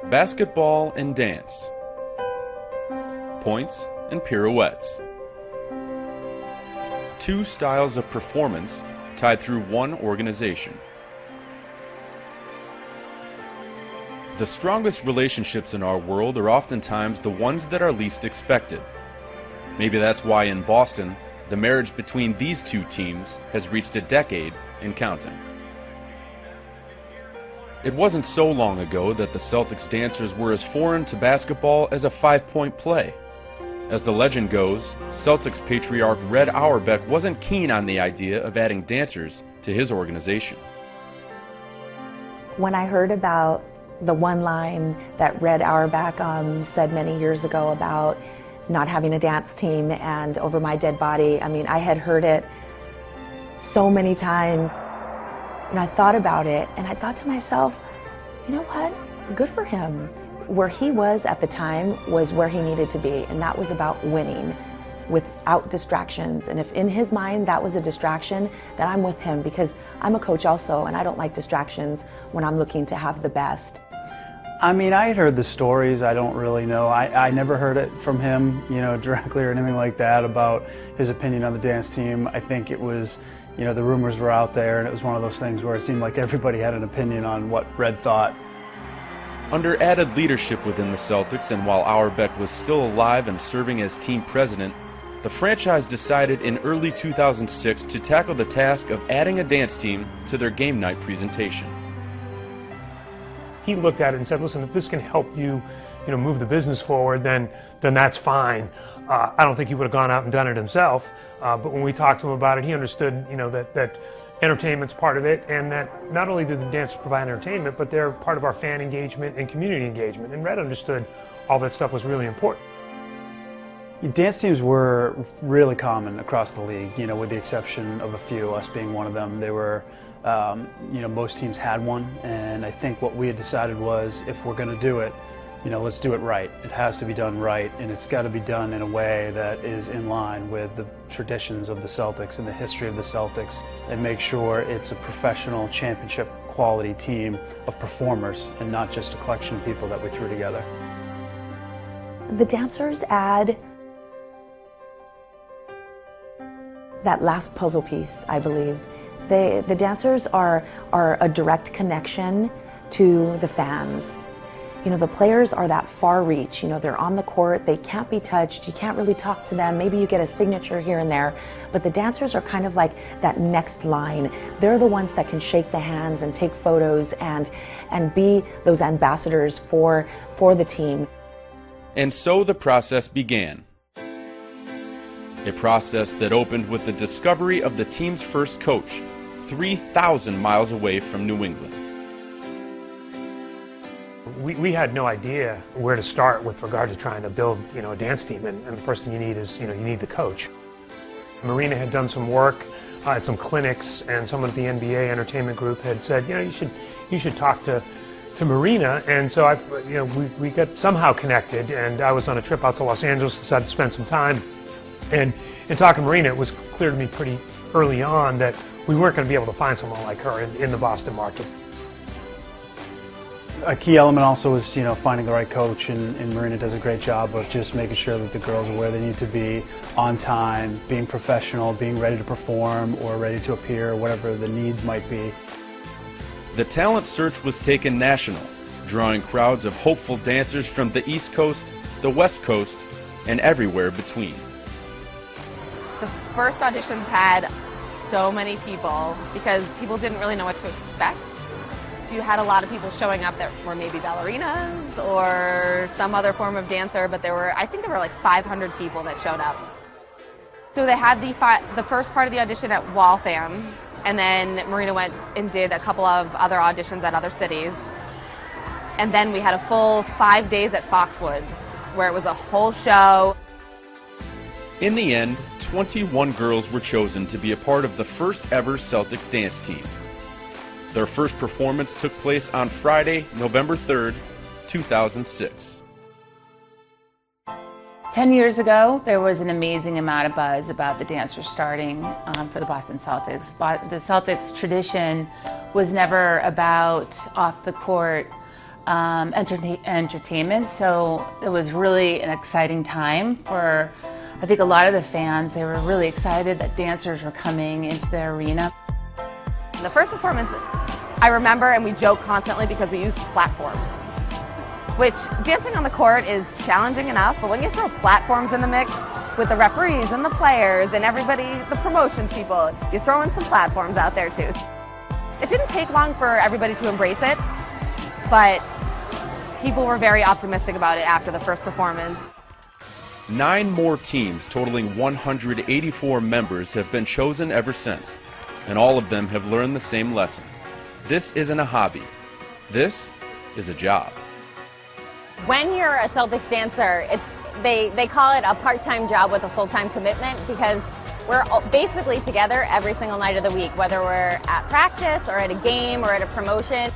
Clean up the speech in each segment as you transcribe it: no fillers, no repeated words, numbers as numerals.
Basketball and dance. Points and pirouettes. Two styles of performance tied through one organization. The strongest relationships in our world are oftentimes the ones that are least expected. Maybe that's why in Boston, the marriage between these two teams has reached a decade and counting. It wasn't so long ago that the Celtics Dancers were as foreign to basketball as a 5-point play. As the legend goes, Celtics patriarch Red Auerbach wasn't keen on the idea of adding dancers to his organization. When I heard about the one line that Red Auerbach said many years ago about not having a dance team and over my dead body, I mean, I had heard it so many times. And I thought about it, and I thought to myself, you know what? Good for him. Where he was at the time was where he needed to be, and that was about winning without distractions. And if in his mind that was a distraction, then I'm with him, because I'm a coach also, and I don't like distractions when I'm looking to have the best. I mean, I had heard the stories. I don't really know. I never heard it from him, you know, directly or anything like that about his opinion on the dance team. I think it was, you know, the rumors were out there, and it was one of those things where it seemed like everybody had an opinion on what Red thought. Under added leadership within the Celtics, and while Auerbach was still alive and serving as team president, the franchise decided in early 2006 to tackle the task of adding a dance team to their game night presentation. He looked at it and said, listen, if this can help you, move the business forward, then that's fine. I don't think he would have gone out and done it himself, but when we talked to him about it, he understood, that entertainment's part of it, and that not only do the dancers provide entertainment, but they're part of our fan engagement and community engagement. And Red understood all that stuff was really important. Dance teams were really common across the league, with the exception of a few, us being one of them. They were, most teams had one, and I think what we had decided was, if we're going to do it, let's do it right. It has to be done right, and it's got to be done in a way that is in line with the traditions of the Celtics and the history of the Celtics, and make sure it's a professional championship quality team of performers and not just a collection of people that we threw together. The dancers add that last puzzle piece, I believe. The dancers are a direct connection to the fans. The players are that far reach. They're on the court, they can't be touched, you can't really talk to them, maybe you get a signature here and there, but the dancers are kind of like that next line. They're the ones that can shake the hands and take photos and be those ambassadors for the team. And so the process began. A process that opened with the discovery of the team's first coach, 3,000 miles away from New England. We had no idea where to start with regard to trying to build, a dance team, and the first thing you need is, you need the coach. Marina had done some work at some clinics, and someone at the NBA entertainment group had said, you should talk to Marina, and so we got somehow connected, and I was on a trip out to Los Angeles, decided to spend some time, and in talking to Marina, it was clear to me pretty early on that we weren't going to be able to find someone like her in the Boston market. A key element also is, finding the right coach, and Marina does a great job of just making sure that the girls are where they need to be, on time, being professional, being ready to perform or ready to appear, whatever the needs might be. The talent search was taken national, drawing crowds of hopeful dancers from the East Coast, the West Coast, and everywhere between. The first auditions had so many people because people didn't really know what to expect. You had a lot of people showing up that were maybe ballerinas or some other form of dancer, but I think there were like 500 people that showed up. So they had the first part of the audition at Waltham, and then Marina went and did a couple of other auditions at other cities. And then we had a full 5 days at Foxwoods, where it was a whole show. In the end, 21 girls were chosen to be a part of the first ever Celtics dance team. Their first performance took place on Friday, November 3rd, 2006. 10 years ago, there was an amazing amount of buzz about the dancers starting for the Boston Celtics. The Celtics tradition was never about off-the-court entertainment, so it was really an exciting time for, I think, a lot of the fans. They were really excited that dancers were coming into the arena. The first performance, I remember, and we joke constantly because we used platforms, which dancing on the court is challenging enough, but when you throw platforms in the mix with the referees and the players and everybody, the promotions people, you throw in some platforms out there too. It didn't take long for everybody to embrace it, but people were very optimistic about it after the first performance. 9 more teams totaling 184 members have been chosen ever since, and all of them have learned the same lesson. This isn't a hobby. This is a job. When you're a Celtics dancer, they call it a part-time job with a full-time commitment because we're basically together every single night of the week, whether we're at practice or at a game or at a promotion.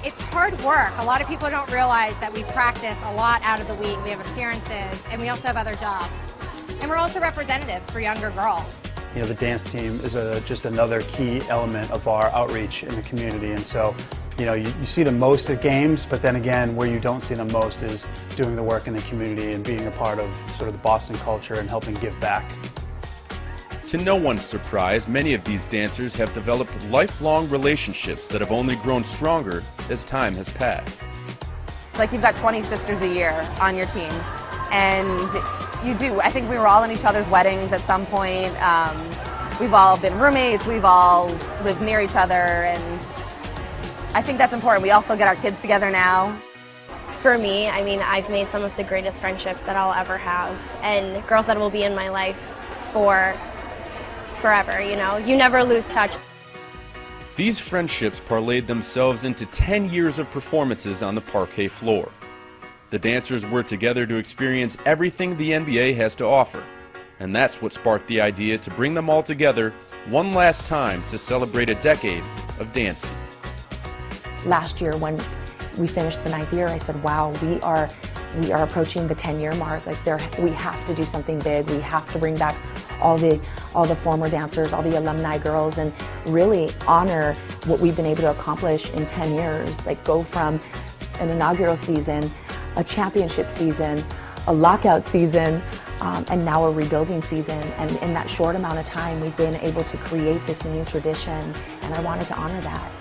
It's hard work. A lot of people don't realize that we practice a lot out of the week. We have appearances, and we also have other jobs. And we're also representatives for younger girls. You know, the dance team is just another key element of our outreach in the community, and so, you know, you see them most at games, but then again, where you don't see them most is doing the work in the community and being a part of sort of the Boston culture and helping give back. To no one's surprise, many of these dancers have developed lifelong relationships that have only grown stronger as time has passed. Like you've got 20 sisters a year on your team, and you do. I think we were all in each other's weddings at some point. We've all been roommates, we've all lived near each other, and I think that's important. We also get our kids together now. For me, I mean, I've made some of the greatest friendships that I'll ever have, and girls that will be in my life for forever, you know. You never lose touch. These friendships parlayed themselves into 10 years of performances on the parquet floor. The dancers were together to experience everything the NBA has to offer, and that's what sparked the idea to bring them all together one last time to celebrate a decade of dancing. Last year when we finished the 9th year, I said, wow, we are approaching the 10-year mark. Like we have to do something big. We have to bring back all the former dancers, all the alumni girls, and really honor what we've been able to accomplish in 10 years. Like go from an inaugural season, a championship season, a lockout season, and now a rebuilding season. And in that short amount of time, we've been able to create this new tradition, and I wanted to honor that.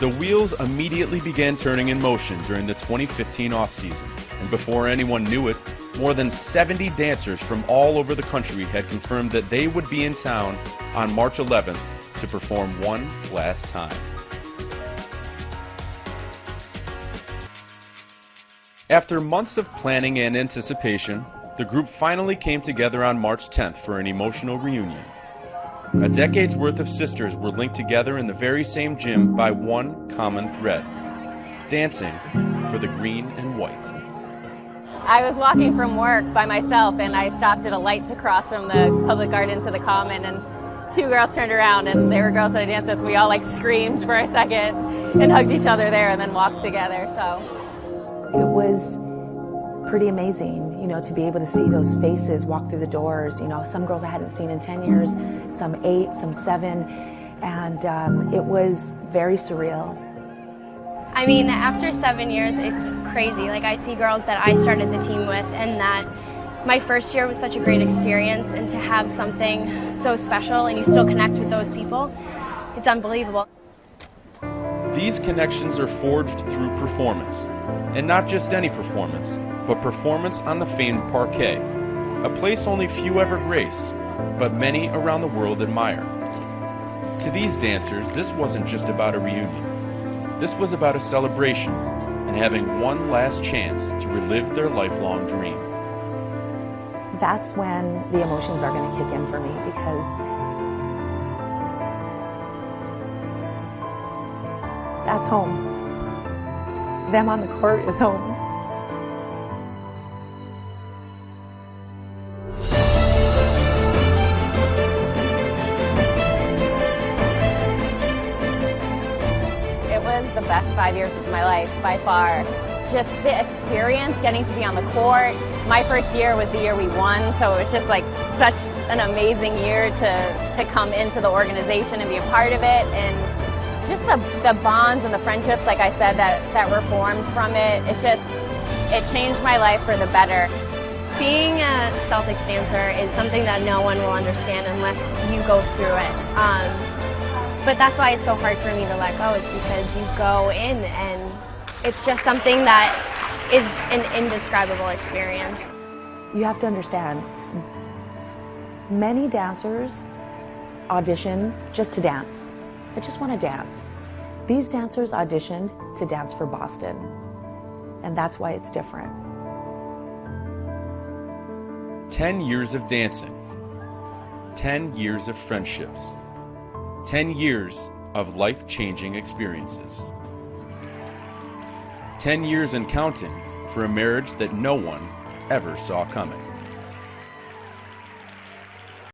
The wheels immediately began turning in motion during the 2015 offseason, and before anyone knew it, more than 70 dancers from all over the country had confirmed that they would be in town on March 11th to perform one last time. After months of planning and anticipation, the group finally came together on March 10th for an emotional reunion. A decade's worth of sisters were linked together in the very same gym by one common thread: dancing for the green and white. I was walking from work by myself and I stopped at a light to cross from the public garden to the common, and 2 girls turned around and they were girls that I danced with. We all like screamed for a second and hugged each other there and then walked together. So it was pretty amazing, you know, to be able to see those faces walk through the doors. You know, some girls I hadn't seen in 10 years, some 8, some 7, and it was very surreal. I mean, after 7 years, it's crazy. Like, I see girls that I started the team with, and that my first year was such a great experience, and to have something so special and you still connect with those people, it's unbelievable. These connections are forged through performance, and not just any performance, but performance on the famed parquet, a place only few ever grace, but many around the world admire. To these dancers, this wasn't just about a reunion. This was about a celebration and having one last chance to relive their lifelong dream. That's when the emotions are going to kick in for me, because that's home. Them on the court is home. it was the best 5 years of my life by far. just the experience, getting to be on the court. My first year was the year we won, so it was just like such an amazing year to come into the organization and be a part of it. And just the bonds and the friendships, like I said, that were formed from it, it changed my life for the better. Being a Celtics dancer is something that no one will understand unless you go through it. But that's why it's so hard for me to let go, is because you go in and it's just something that is an indescribable experience. You have to understand, many dancers audition just to dance. They just want to dance. These dancers auditioned to dance for Boston, and that's why it's different. 10 years of dancing, 10 years of friendships, 10 years of life-changing experiences, 10 years and counting for a marriage that no one ever saw coming.